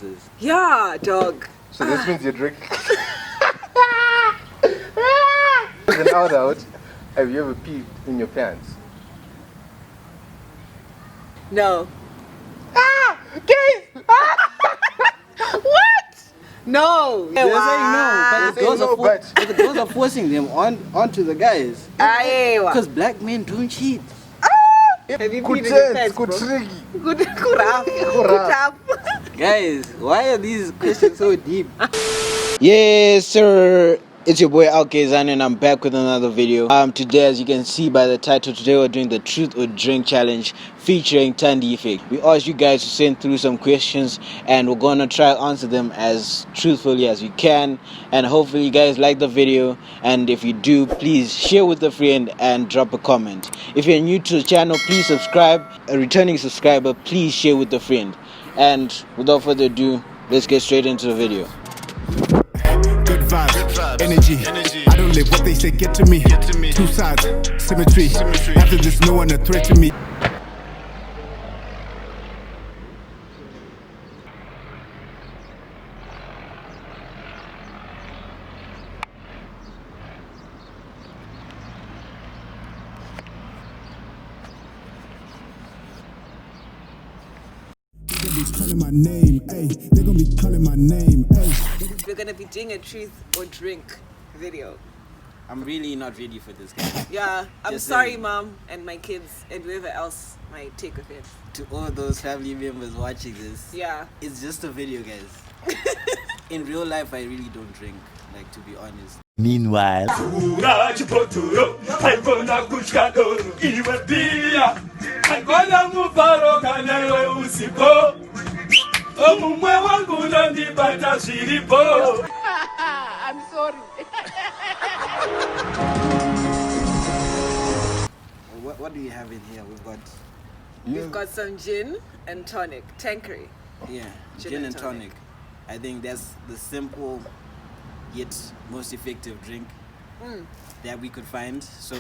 watch this. Yeah, dog. So this means you drink. An out. Have you ever peed in your pants? No. Guys! What? No. They're saying no, but They're saying no, but the girls are forcing them onto the guys. Because black men don't cheat. Have you peed in your pants, bro? Good up. Guys, why are these questions so deep? Yes, sir. It's your boy Kayzano and I'm back with another video. Today, as you can see by the title, today we're doing the Truth or Drink Challenge featuring ThandiEffect. We asked you guys to send through some questions and we're gonna try to answer them as truthfully as we can. And hopefully you guys like the video. And if you do, please share with a friend and drop a comment. If you're new to the channel, please subscribe. A returning subscriber, please share with a friend. And without further ado, let's get straight into the video. Good vibes, energy. I don't live what they say, get to me. Two sides, symmetry. After this, no one a threat to me. They're gonna be calling my name, ayy. They're gonna be calling my name, ayy. We're gonna be doing a truth or drink video. I'm really not ready for this, guys. Yeah, I'm Just sorry, saying. mom, and my kids, and whoever else might take offense. To all those family members watching this, Yeah. it's just a video, guys. In real life, I really don't drink, like, to be honest. Meanwhile, I'm sorry. What do you have in here? We've got some gin and tonic, Tanqueray. Yeah, gin and tonic. I think that's the simple yet most effective drink that we could find. So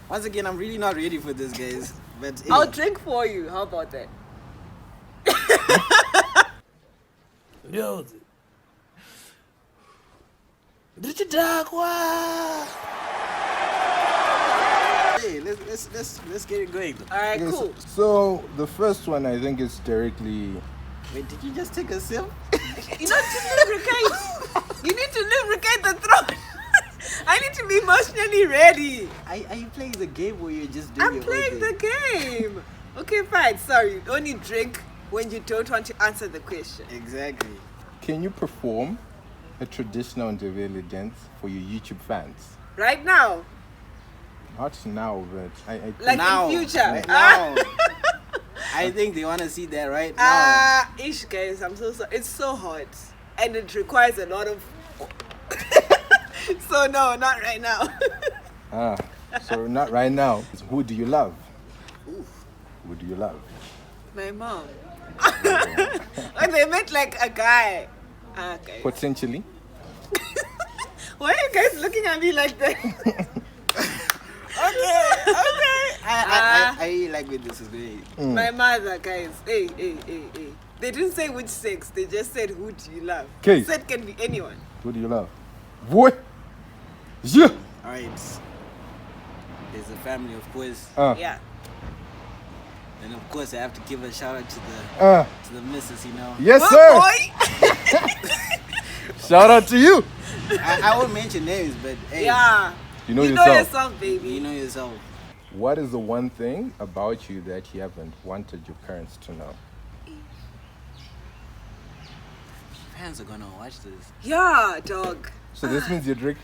once again, I'm really not ready for this, guys. But I'll drink for you. How about that? Hey, let's get it going. All right, Yes, cool. so the first one I think is directly. Wait, did you just take a sip? You know, to lubricate. You need to lubricate the throat. I need to be emotionally ready. Are you playing the game or you're just doing I'm your playing own the game. Okay, fine. Sorry. Only drink when you don't want to answer the question. thing? Exactly. Can you perform a traditional Ndebele dance for your YouTube fans? Right now, Not now, but I like Now, in future. right now. I think they want to see that right now. Ish, guys. I'm so sorry. It's so hot, and it requires a lot of. So no, not right now. so not right now. Who do you love? Who do you love? My mom. Oh, they meant like a guy. Okay. Potentially. Why are you guys looking at me like that? Okay. I really like where this is going. My mother, guys. Hey. They didn't say which sex. They just said, who do you love? Okay. Said can be anyone. Who do you love? Boy. Yeah. All right. There's a family, of course. Yeah. And of course, I have to give a shout out to the missus, you know. Yes, Good sir. boy. Shout out to you. I won't mention names, but hey, Yeah. You know You yourself. know yourself, baby. you know yourself. What is the one thing about you that you haven't wanted your parents to know? Fans are gonna watch this. Yeah, dog. So this means you drink.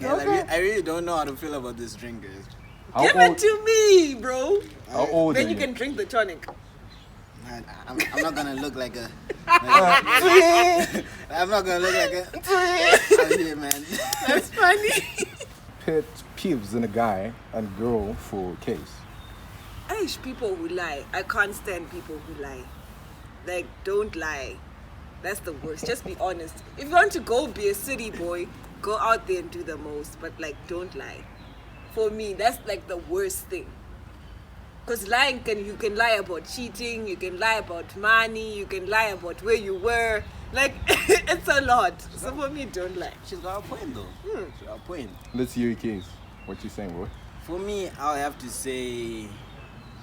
Guys, I really don't know how to feel about this drink, guys. How Give old? it to me, bro. How old Then are you can drink the tonic. I'm not gonna look like a. I'm not gonna look like a. Out here, man. That's funny. Pet peeves in a guy and girl for case. Aish, people who lie. I can't stand people who lie. Like, don't lie. That's the worst. Just be honest. If you want to go be a city boy, go out there and do the most. But, like, don't lie. For me, that's like the worst thing. Because lying you can lie about cheating, you can lie about money, you can lie about where you were. Like it's a lot. So for me, don't lie. She's got a point though. She's got a point. Let's hear your case. What you saying, boy? For me, I'll have to say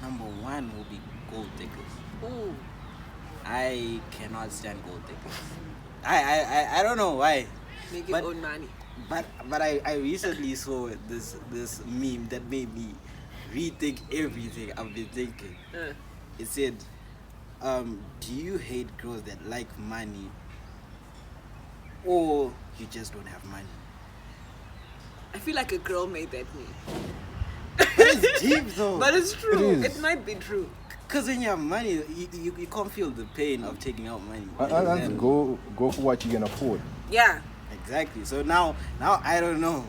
number one will be gold diggers. Ooh. I cannot stand gold diggers. I don't know why. Make your own money. But I recently saw this meme that made me rethink everything I've been thinking. It said, do you hate girls that like money, or you just don't have money? I feel like a girl made that meme. It's deep though. But it's true. It is. It might be true. Because when you have money, you can't feel the pain of taking out money. And go for what you can afford. Yeah. Exactly. So now I don't know.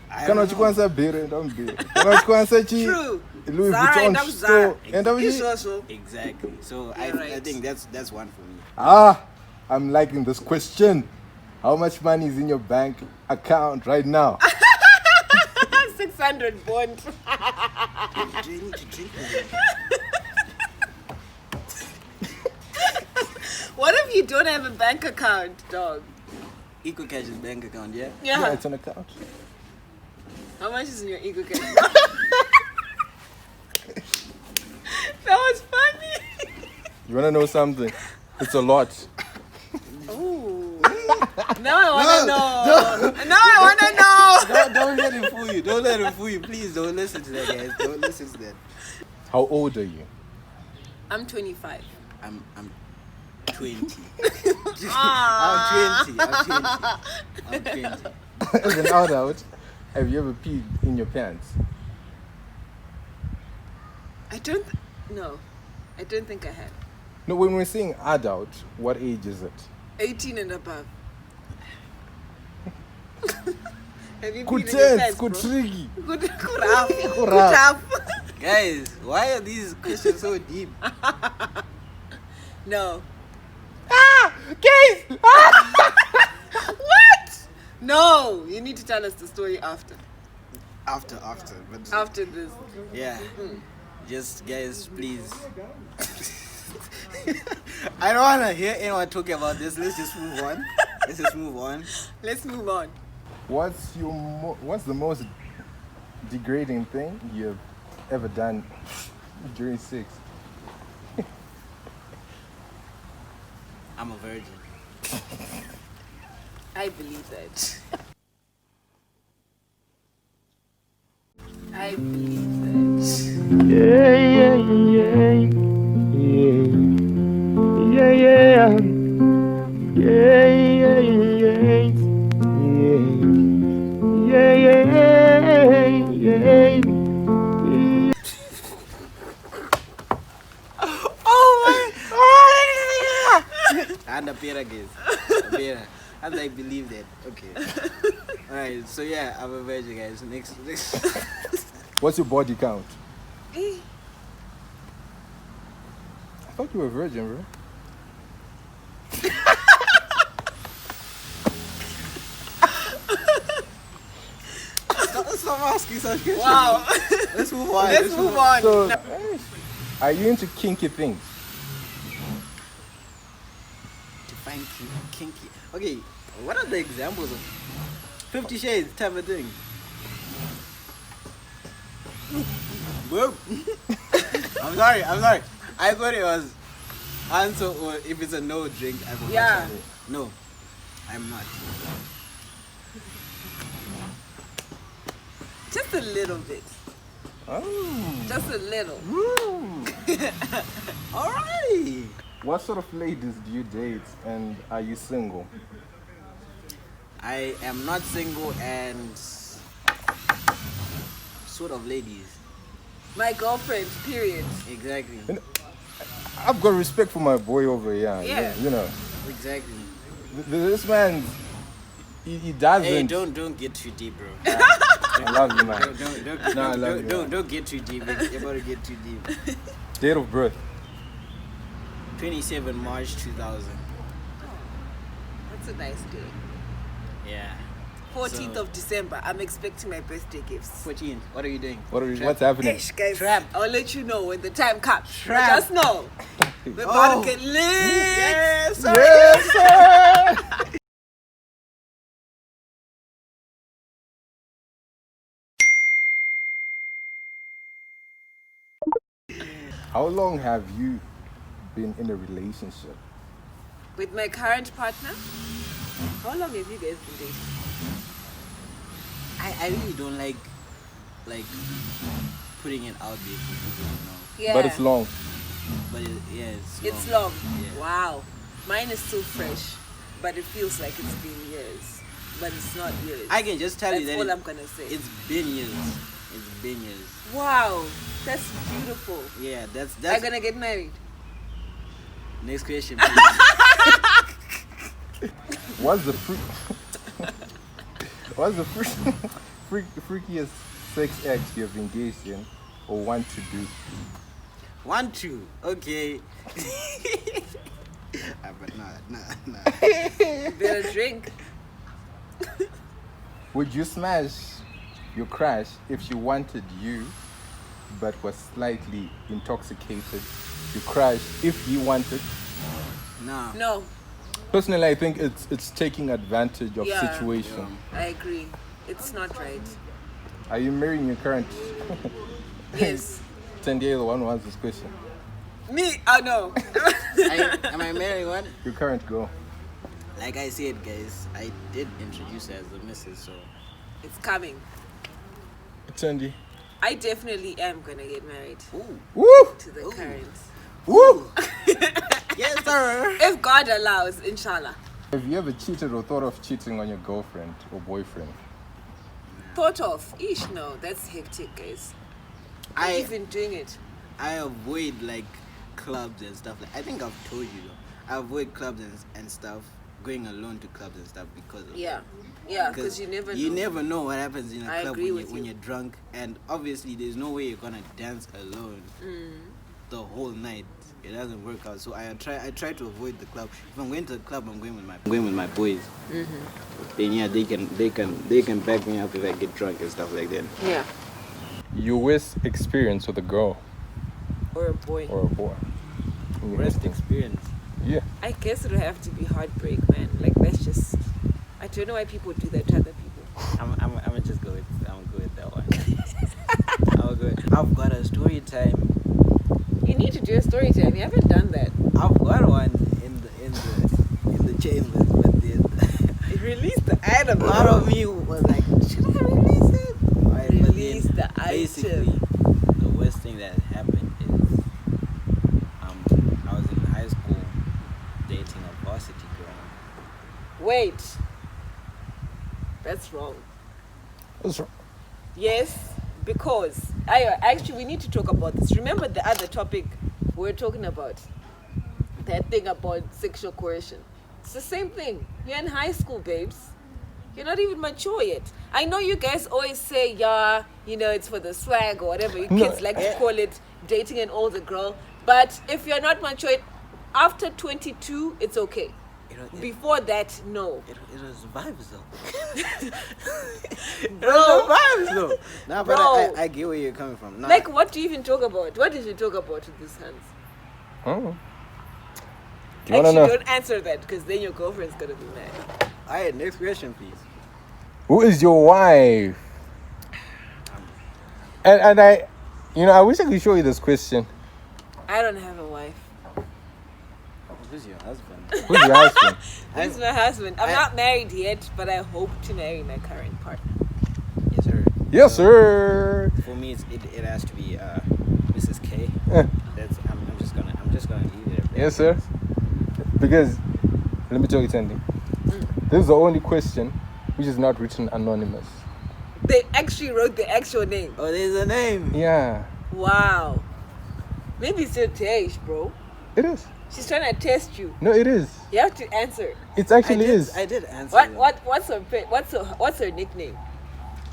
Cannot you answer better? Don't be. Cannot you answer cheap? True. Louis Zara Vuitton and store. And It's also. Exactly. So You're I right. think that's one for me. I'm liking this question. How much money is in your bank account right now? 600 bond. Do you need to drink that? What if you don't have a bank account, dog? Eco Cash's bank account, yeah? Yeah, it's an account. How much is in your ego cash? That was funny. You wanna know something? It's a lot. Ooh. Now I wanna know. Now I wanna know. Don't let him fool you. Don't let him fool you. Please don't listen to that, guys. Don't listen to that. How old are you? I'm 25. I'm 20. Ah. I'm 20. As an adult, have you ever peed in your pants? No. I don't think I have. No, when we're saying adult, what age is it? 18 and above. Have you Good peed in your sense, pants, good bro? tricky. Good rough. Good rough. rough. Guys, why are these questions so deep? No. Case! What? No. You need to tell us the story after. After. But After this. yeah. Just guys, please. I don't wanna hear anyone talking about this. Let's just move on. Let's move on. What's the most degrading thing you've ever done during sex? I'm a virgin. I believe that. I believe that. And a beer, guys. And I believe that. Okay. Alright, so yeah, I'm a virgin, guys. Next. What's your body count? Eh, I thought you were a virgin, bro. Stop asking such questions. Wow. Let's move on. Let's move on. So, are you into kinky things? Define kinky. Okay, what are the examples of 50 Shades type of thing? Whoop. I'm sorry. I thought it was answer, or if it's a no drink, I will Yeah. No, I'm not. Just a little bit. Oh. Just a little. Alright. What sort of ladies do you date, and are you single? I am not single and sort of ladies. My girlfriend, period. Exactly. I've got respect for my boy over here. Yeah. You know, Exactly. this man, he doesn't. Hey, don't get too deep, bro. I love you, man. Don't, No, I love you, man. don't get too deep. You're about to get too deep. Date of birth. 27 March 2000. That's a nice day. Yeah. 14th of December. I'm expecting my birthday gifts. 14th. What are you doing? What's happening? Ish, guys, Trap. I'll let you know when the time comes. Trap. Just know. We're about to get lit. Yes, sir. Yes, sir. How long have you been in a relationship? With my current partner? How long have you guys been dating? I really don't like putting it out there for people to know. Yeah. But it's long. But it's It's long. Yeah. Wow. Mine is still fresh, but it feels like it's been years. But it's not years. I can just tell you That's that all I'm gonna say. it's been years. It's been years. Wow. That's beautiful. Yeah, that's I'm gonna get married. next question. Please. What's the freakiest sex act you've engaged in or want to do? 1, 2. Okay. But nah. Better drink. Would you smash your crush if she wanted you but was slightly intoxicated? Your crush if he wanted? Nah. No. Personally, I think it's taking advantage of Yeah. situation. I agree. It's not right. Are you marrying your current? Yes. Tandy is the one who has this question. Me? Oh no. Am I marrying one? Your current girl. Like I said, guys, I did introduce her as the missus, so It's coming. Tandy. I definitely am gonna get married ooh, Woo! to the current. Woo! yes, sir. If God allows, inshallah. Have you ever cheated or thought of cheating on your girlfriend or boyfriend? Thought of? Ish, no. That's hectic, guys. I'm even doing it. I avoid like clubs and stuff. Like I think I've told you though. I avoid clubs and stuff. Going alone to clubs and stuff because of Yeah. Yeah, because you never know. You never know what happens in a I club agree when, with when you. you're drunk, and obviously there's no way you're gonna dance alone Mm. the whole night. It doesn't work out. So I try to avoid the club. If I'm going to the club, I'm going with my boys. Mm-hmm. Then yeah, they can back me up if I get drunk and stuff like that. Yeah. Your worst experience with a girl Or a boy. or a boy? In your Worst instance. experience. Yeah. I guess it'll have to be heartbreak, man. Like that's just. I don't know why people do that to other people. I'm gonna just go with that one. I'll go. I've got a story time. You need to do a story time. You haven't done that. I've got one in the chambers, but then Release the item. part of me was like, should I release it? Right, but then Release the basically, item. the worst thing that happened is I was in high school dating a varsity girl. Wait. That's wrong. What's wrong? Yes, because actually we need to talk about this. Remember the other topic we were talking about? That thing about sexual coercion. It's the same thing. You're in high school, babes. You're not even mature yet. I know you guys always say, yeah, you know, it's for the swag or whatever. You kids like to call it dating an older girl. But if you're not mature, after 22, it's okay. Before that, no. It was vibes though. Bro. Vibes though. Nah, but Bro. I get where you're coming from. Nah, Like, what do you even talk about? What did you talk about with these hands? Oh. Do you wanna Actually, know don't answer that because then your girlfriend's gonna be mad. Alright, next question, please. who is your wife? And I, I wish I could show you this question. I don't have a wife. Who's your husband? Who's your husband? He's my husband. I'm not married yet, but I hope to marry my current partner. Yes, sir. Yes, sir. For me, it has to be Mrs. K. Eh. That's I'm just gonna leave it. At that. Yes, sir. Because let me tell you something. This is the only question which is not written anonymous. They actually wrote the actual name. Oh, there's a name. Yeah, Wow. Maybe it's your Teish, bro. it is. She's trying to test you. No, it is. You have to answer. It actually is. I did answer. What's her nickname?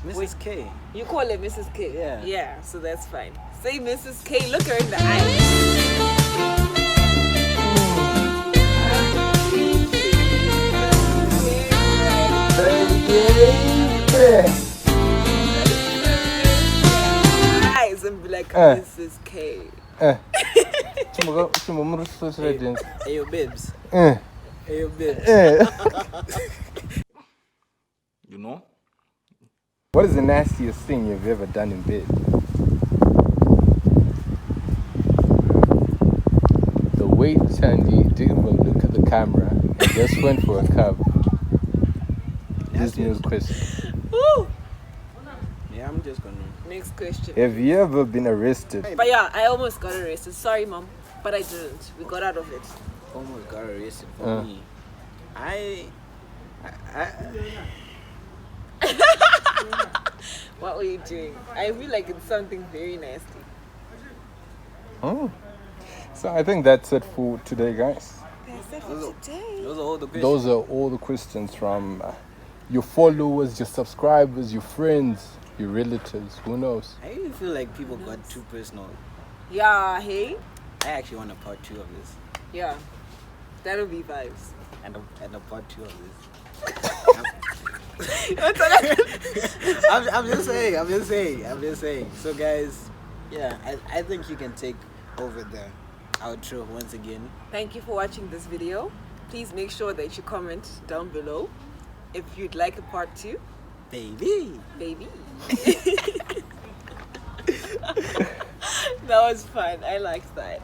Mrs. K. You call her Mrs. K. Yeah. Yeah, so that's fine. Say Mrs. K. Look her in the eye. Hey, This is K. Eh. Hey, yo, babes. Eh. Hey, yo, babes. Eh. You know? What is the nastiest thing you've ever done in bed? The way Thandi didn't even look at the camera and just went for a cab. This news question. Woo! Yeah, I'm just gonna. Next question. Have you ever been arrested? But yeah, I almost got arrested. Sorry, mom, but I didn't. We got out of it. Almost got arrested for me. What were you doing? I feel like it's something very nasty. Oh. So I think that's it for today, guys. That's it for today. Those are all the questions. Those are all the questions from your followers, your subscribers, your friends, your relatives. Who knows? I even feel like people got too personal. Yeah, hey? I actually want a part 2 of this. Yeah. That'll be vibes. And a part 2 of this. I'm just saying. So guys, yeah, I think you can take over the outro once again. Thank you for watching this video. Please make sure that you comment down below if you'd like a part 2. Baby. That was fun. I liked that.